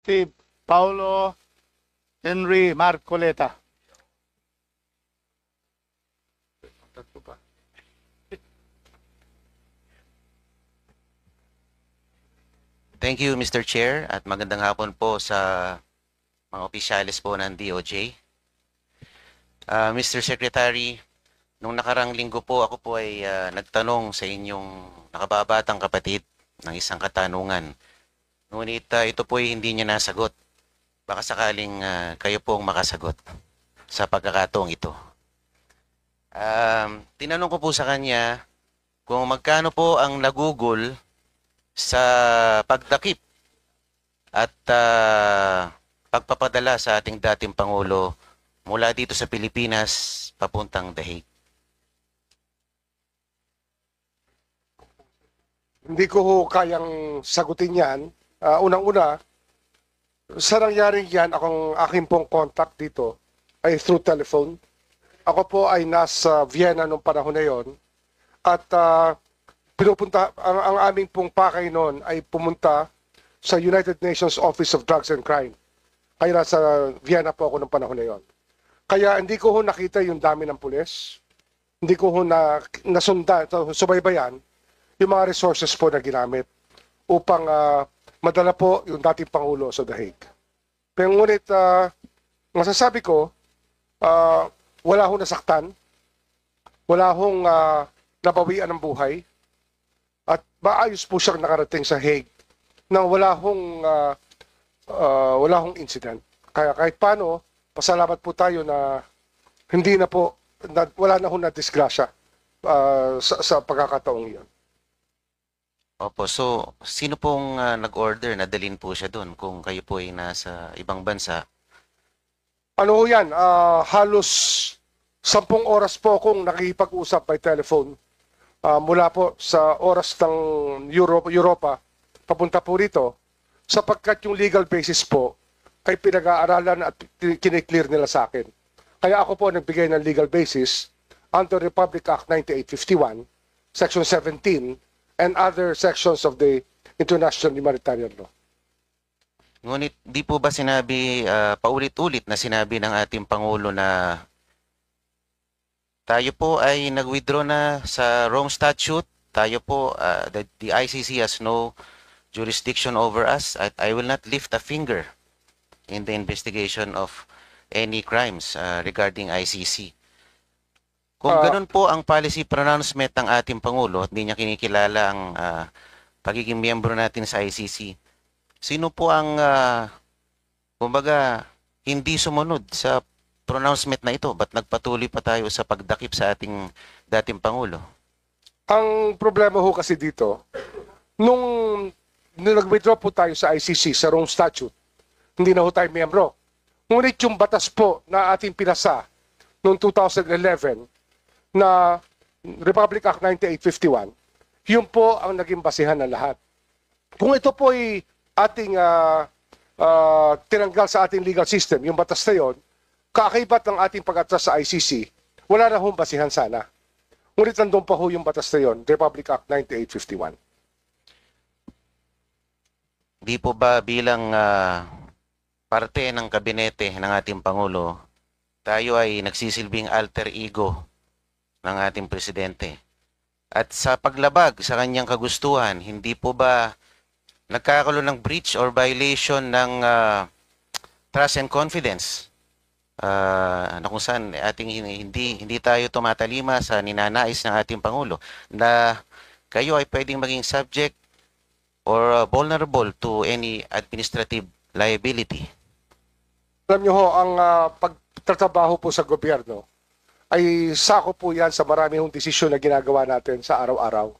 Si Paulo Henry Marcoleta. Thank you, Mr. Chair, at magandang hapon po sa mga opisyalis po ng DOJ. Mr. Secretary, nung nakarang linggo po ako po ay nagtanong sa inyong nakababatang kapatid ng isang katanungan. Ngunit ito po ay hindi niya nasagot. Baka sakaling kayo po ang makasagot sa pagkakataong ito. Tinanong ko po sa kanya kung magkano po ang nagugol sa pagdakip at pagpapadala sa ating dating Pangulo mula dito sa Pilipinas papuntang The Hague. Hindi ko ho kayang sagutin yan. Unang-una, sa nangyaring yan, aking pong contact dito ay through telephone. Ako po ay nasa Vienna nung panahon na yon. At pinupunta, ang aming pong pakay noon ay pumunta sa United Nations Office of Drugs and Crime. Kaya nasa Vienna po ako nung panahon na yon. Kaya hindi ko ho nakita yung dami ng pulis. Hindi ko ho subaybayan yung mga resources po na ginamit upang madala po yung dating Pangulo sa The Hague. Pero ngunit masasabi ko, wala hong nasaktan, wala hong nabawian ng buhay, at maayos po siyang nakarating sa Hague nang wala hong incident. Kaya kahit paano, pasalamat po tayo na hindi na po, wala na hong na-disgrasya sa pagkakataong iyon. Opo, so sino pong nag-order na dalhin po siya doon kung kayo po ay nasa ibang bansa? Ano ho yan? Halos 10 oras po akong nakikipag-usap by telephone mula po sa oras ng Europa papunta po rito sapagkat yung legal basis po ay pinag-aaralan at kiniklear nila sa akin. Kaya ako po nagbigay ng legal basis under Republic Act 9851, Section 17, and other sections of the International Humanitarian Law. Ngunit di po ba sinabi, paulit-ulit na sinabi ng ating Pangulo na tayo po ay nag-withdraw na sa Rome Statute, tayo po, the ICC has no jurisdiction over us, at I will not lift a finger in the investigation of any crimes regarding ICC. Kung ganun po ang policy pronouncement ng ating Pangulo at hindi niya kinikilala ang pagiging miyembro natin sa ICC, sino po ang, kumbaga, hindi sumunod sa pronouncement na ito? Ba't nagpatuloy pa tayo sa pagdakip sa ating dating Pangulo? Ang problema ho kasi dito, nung nag-withdraw po tayo sa ICC, sa Rome Statute, hindi na ho tayo miyembro. Ngunit yung batas po na ating pinasa noong 2011 na Republic Act 9851, yun po ang naging basihan ng lahat. Kung ito po ay ating tinanggal sa ating legal system, yung batas na yun, kaakibat ng ating pag-atras sa ICC, wala na hong basihan sana. Ngunit nandun pa ho yung batas na yun, Republic Act 9851. Di po ba bilang parte ng kabinete ng ating Pangulo, tayo ay nagsisilbing alter ego ng ating presidente? At sa paglabag sa kanyang kagustuhan, hindi po ba nagkakaroon ng breach or violation ng trust and confidence? Na kung saan hindi tayo tumatalima sa ninanais ng ating Pangulo na kayo ay pwedeng maging subject or vulnerable to any administrative liability. Alam nyo ho, ang pagtatrabaho po sa gobyerno ay sako po yan sa marami hong desisyon na ginagawa natin sa araw-araw.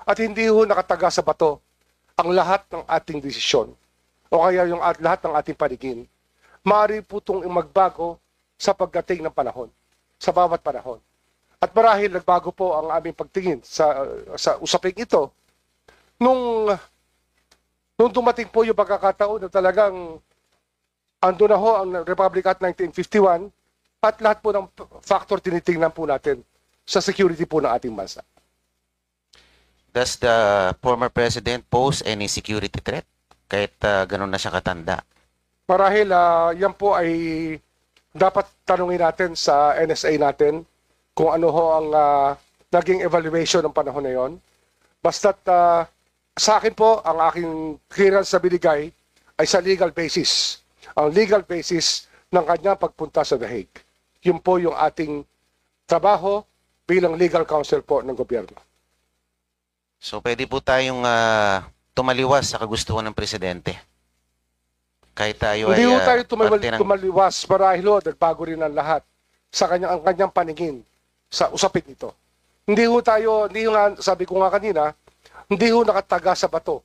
At hindi ho nakataga sa bato ang lahat ng ating desisyon o kaya yung lahat ng ating paningin. Maaari po itong magbago sa pagdating ng panahon, sa bawat panahon. At marahil nagbago po ang aming pagtingin sa usaping ito nung dumating po yung pagkakataon na talagang ando na ho ang Republic Act 1951 at lahat po ng factor tinitingnan po natin sa security po ng ating bansa. Does the former president pose any security threat kahit ganun na siya katanda? Marahil yan po ay dapat tanungin natin sa NSA natin kung ano ho ang naging evaluation ng panahon na yon. Basta't sa akin po, ang aking clearance na binigay ay sa legal basis. Ang legal basis ng kanyang pagpunta sa The Hague. Yun po yung ating trabaho bilang legal counsel po ng gobyerno. So pwede po tayong tumaliwas sa kagustuhan ng presidente. Kahit tayo Hindi ay ho tayo parte ng... tumaliwas marahil ho, nagbago rin ang lahat sa ang kanyang paningin sa usapin ito. Hindi ho nga, sabi ko nga kanina, hindi ho nakataga sa bato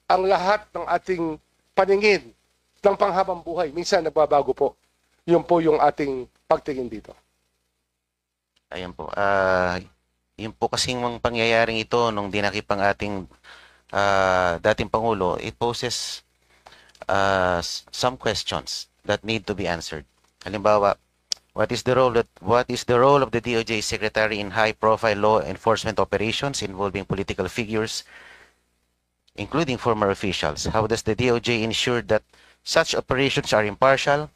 ang lahat ng ating paningin ng panghabang buhay. Minsan nagbabago po. Yun po yung ating pagtingin dito. Ayan po. Yun po kasing mga pangyayaring ito nung dinakip ang ating dating Pangulo, it poses some questions that need to be answered. Halimbawa, what is the role of the DOJ Secretary in high-profile law enforcement operations involving political figures, including former officials? How does the DOJ ensure that such operations are impartial,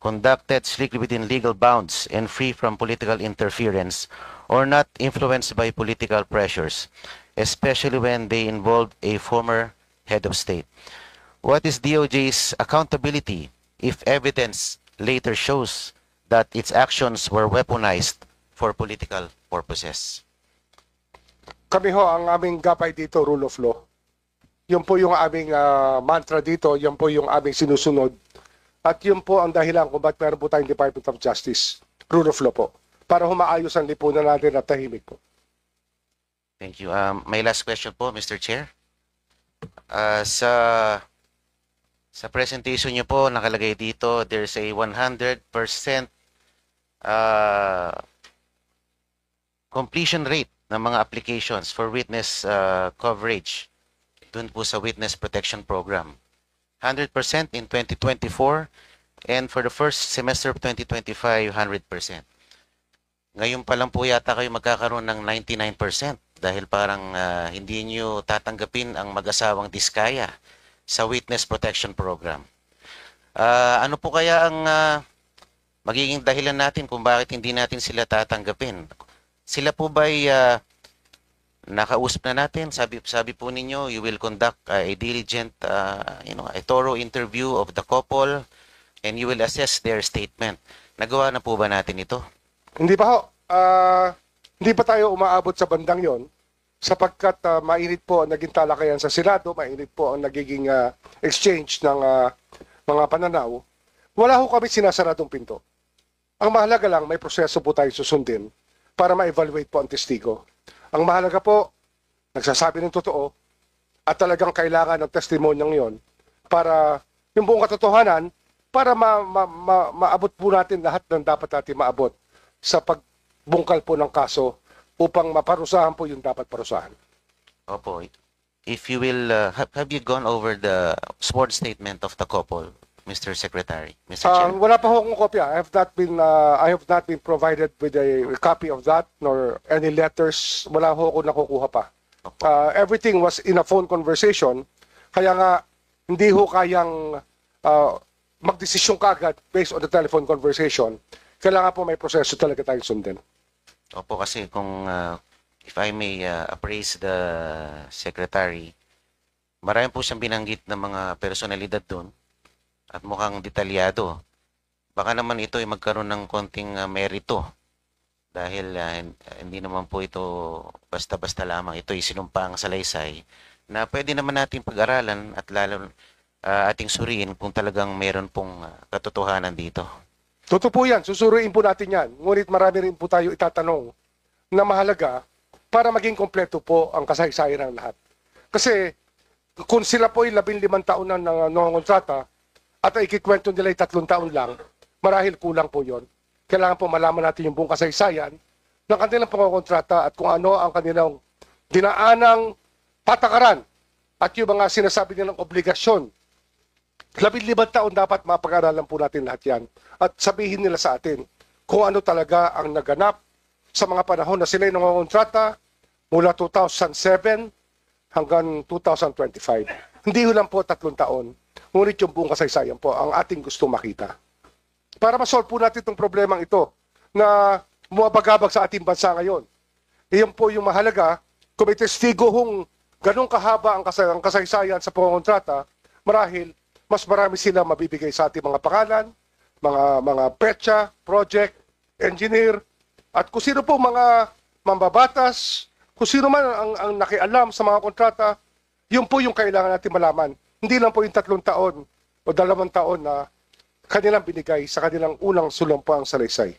conducted strictly within legal bounds, and free from political interference, or not influenced by political pressures, especially when they involve a former head of state? What is DOJ's accountability if evidence later shows that its actions were weaponized for political purposes? Kami ho, ang aming gapay dito, rule of law. Yun po yung aming mantra dito, yun po yung aming sinusunod. At yun po ang dahilan kung bakit meron po tayong Department of Justice, rule of law po, para humaayos ang lipunan natin at tahimik po. Thank you. My last question po, Mr. Chair. Sa presentation niyo po, nakalagay dito, there's a 100% completion rate ng mga applications for witness coverage dun po sa Witness Protection Program. 100% in 2024, and for the first semester of 2025, 100%. Ngayon pa lang po yata kayo magkakaroon ng 99% dahil parang hindi nyo tatanggapin ang mag-asawang Diskaya sa Witness Protection Program. Ano po kaya ang magiging dahilan natin kung bakit hindi natin sila tatanggapin? Sila po ba'y nakausap na natin? Sabi po ninyo, you will conduct a diligent, a thorough interview of the couple and you will assess their statement. Nagawa na po ba natin ito? Hindi pa ho. Hindi pa tayo umaabot sa bandang yon sapagkat mainit po ang naging talakayan sa Senado, mainit po ang nagiging exchange ng mga pananaw. Wala ho kami sinasaradong pinto. Ang mahalaga lang, may proseso po tayo susundin para ma-evaluate po ang testigo. Ang mahalaga po, nagsasabi ng totoo at talagang kailangan ng testimonyang yon para yung buong katotohanan, para maabot po natin lahat ng dapat natin maabot sa pagbungkal po ng kaso upang maparusahan po yung dapat parusahan. Opo. If you will, have you gone over the sworn statement of the couple, Mr. Secretary, Mr. Chair? Wala pa ho akong kopya. I have not been provided with a copy of that nor any letters. Wala ho ako nakukuha pa. Everything was in a phone conversation. Kaya nga, hindi ho kayang magdesisyon kaagad based on the telephone conversation. Kailangan po may proseso talaga tayong sundin. Opo, kasi kung, if I may appraise the Secretary, marami po siyang binanggit ng mga personalidad doon at mukhang detalyado. Baka naman ito ay magkaroon ng konting merito dahil hindi naman po ito basta-basta lamang. Ito ay sinumpaang salaysay na pwede naman natin pag-aralan at lalo ating suriin kung talagang meron pong katotohanan dito. Totoo po yan. Susuruin po natin yan. Ngunit marami rin po tayo itatanong na mahalaga para maging kompleto po ang kasaysayan ng lahat. Kasi kung sila po ay 15 taon na nangongontrata at ay ikikwento nila ay 3 taon lang, marahil kulang po yon. Kailangan po malaman natin yung buong kasaysayan ng kanilang pangongontrata at kung ano ang kanilang dinaanang patakaran at yung mga sinasabi nilang obligasyon. 15 taon dapat mapag-aralan po natin lahat yan at sabihin nila sa atin kung ano talaga ang naganap sa mga panahon na sila ay nangongontrata mula 2007 hanggang 2025. Hindi lang po 3 taon. ngunit yung buong kasaysayan po ang ating gusto makita. Para masolve po natin itong problemang ito na bumabagabag sa ating bansa ngayon. Iyon po yung mahalaga, kung may testigo hong ganun kahaba ang kasaysayan sa pangontrata, marahil mas marami sila mabibigay sa ating mga pangalan, mga petsa, project, engineer, at kung sino po mga mambabatas, kung sino man ang nakialam sa mga kontrata, yun po yung kailangan natin malaman. Hindi lang po yung 3 taon o 2 taon na kanilang binigay sa kanilang unang sulumpang salaysay.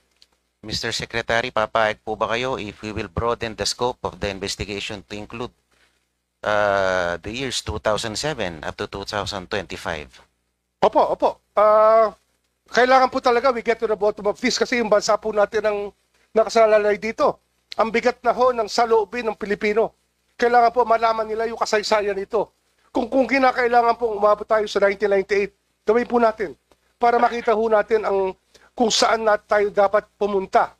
Mr. Secretary, papayag po ba kayo if we will broaden the scope of the investigation to include the years 2007 up to 2025? Opo. Kailangan po talaga we get to the bottom of this kasi yung bansa po natin ang nakasalalay dito. Ang bigat na ho ng saloobin ng Pilipino. Kailangan po malaman nila yung kasaysayan nito. Kung kinakailangan po umabot tayo sa 1998, gawin po natin para makita ho natin kung saan tayo dapat pumunta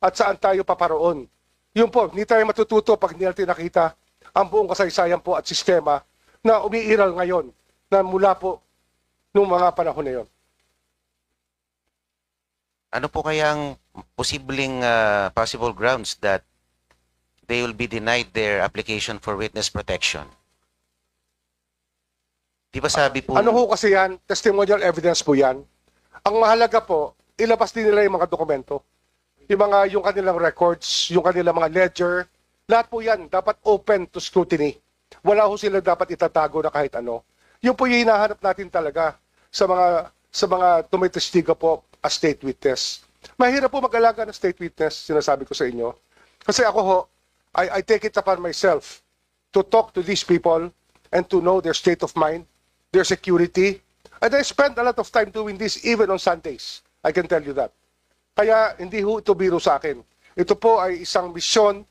at saan tayo paparoon. Yun po, hindi tayo matututo pag hindi natin nakita ang buong kasaysayan po at sistema na umiiral ngayon na mula po nung mga panahon na yun. Ano po kayang posibleng possible grounds that they will be denied their application for witness protection? Di ba sabi po... Ano ho kasi yan? Testimonial evidence po yan. Ang mahalaga po, ilabas din nila yung mga dokumento. Yung kanilang records, yung kanilang mga ledger, lahat po yan dapat open to scrutiny. Wala ho sila dapat itatago na kahit ano. Yun po yung hinahanap natin talaga sa mga tumitestiga po as state witness. Mahirap po mag-alaga ng state witness, sinasabi ko sa inyo. Kasi ako ho, I take it upon myself to talk to these people and to know their state of mind, their security. And I spend a lot of time doing this even on Sundays. I can tell you that. Kaya hindi ho ito biro sa akin. Ito po ay isang misyon